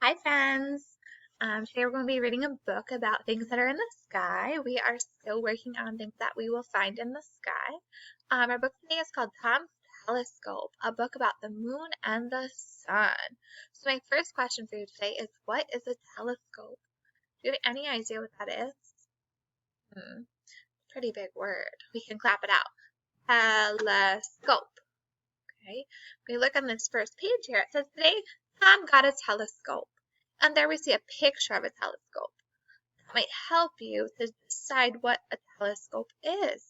Hi, friends. Today we're going to be reading a book about things that are in the sky. We are still working on things that we will find in the sky. Our book today is called Tom's Telescope, a book about the moon and the sun. So my first question for you today is, what is a telescope? Do you have any idea what that is? Pretty big word. We can clap it out. Telescope. Okay. We look on this first page here. It says, today Tom got a telescope. And there we see a picture of a telescope. That might help you to decide what a telescope is.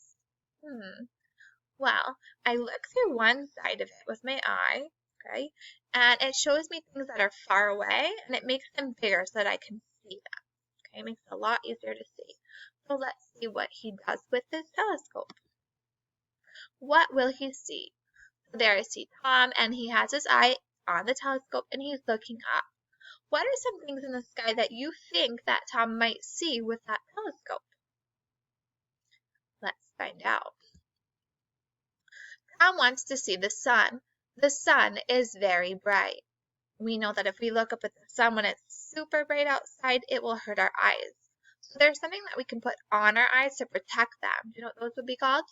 Well, I look through one side of it with my eye, okay, and it shows me things that are far away, and it makes them bigger so that I can see them. Okay, it makes it a lot easier to see. So let's see what he does with this telescope. What will he see? So there I see Tom, and he has his eye on the telescope, and he's looking up. What are some things in the sky that you think that Tom might see with that telescope? Let's find out. Tom wants to see the sun. The sun is very bright. We know that if we look up at the sun when it's super bright outside, it will hurt our eyes. So there's something that we can put on our eyes to protect them. Do you know what those would be called?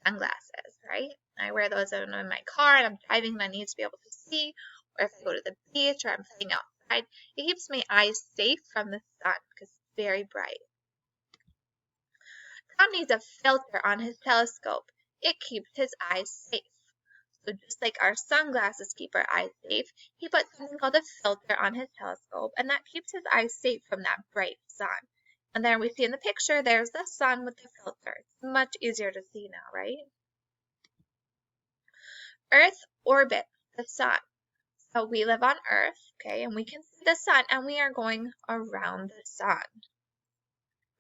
Sunglasses, right? I wear those in my car and I'm driving and I need to be able to see, or if I go to the beach or I'm playing outside, it keeps my eyes safe from the sun because it's very bright. Tom needs a filter on his telescope. It keeps his eyes safe. So just like our sunglasses keep our eyes safe, he put something called a filter on his telescope, and that keeps his eyes safe from that bright sun. And there we see in the picture, there's the sun with the filter. It's much easier to see now, right? Earth orbits the sun. So we live on Earth, okay, and we can see the sun, and we are going around the sun.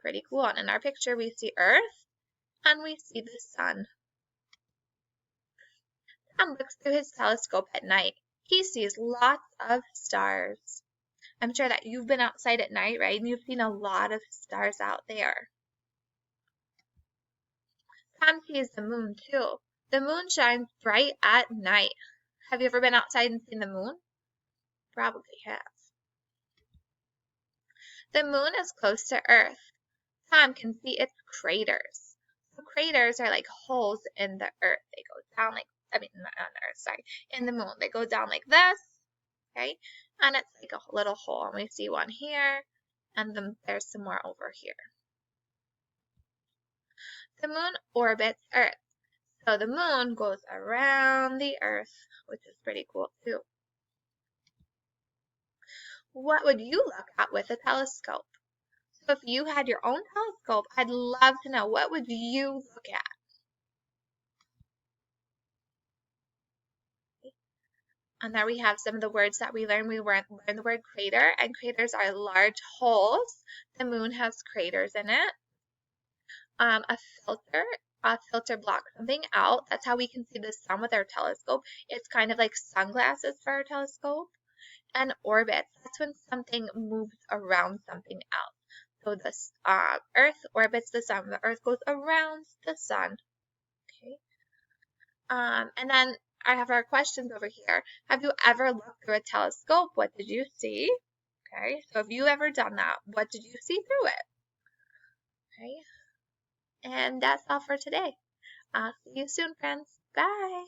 Pretty cool. And in our picture, we see Earth, and we see the sun. Tom looks through his telescope at night. He sees lots of stars. I'm sure that you've been outside at night, right? And you've seen a lot of stars out there. Tom sees the moon too. The moon shines bright at night. Have you ever been outside and seen the moon? Probably have. The moon is close to Earth. Tom can see its craters. So craters are like holes in the Earth. They go down like, not on the Earth, sorry, in the moon. They go down like this, okay? And it's like a little hole. And we see one here, and then there's some more over here. The moon orbits Earth. So the moon goes around the Earth, which is pretty cool too. What would you look at with a telescope? So if you had your own telescope, I'd love to know, what would you look at? And there we have some of the words that we learned. We learned the word crater, and craters are large holes. The moon has craters in it. A filter blocks something out. That's how we can see the sun with our telescope. It's kind of like sunglasses for our telescope. And orbits, that's when something moves around something else. So the Earth orbits the sun. The Earth goes around the sun. Okay. And then I have our questions over here. Have you ever looked through a telescope? What did you see? Okay. So have you ever done that? What did you see through it? Okay. And that's all for today. I'll see you soon, friends. Bye.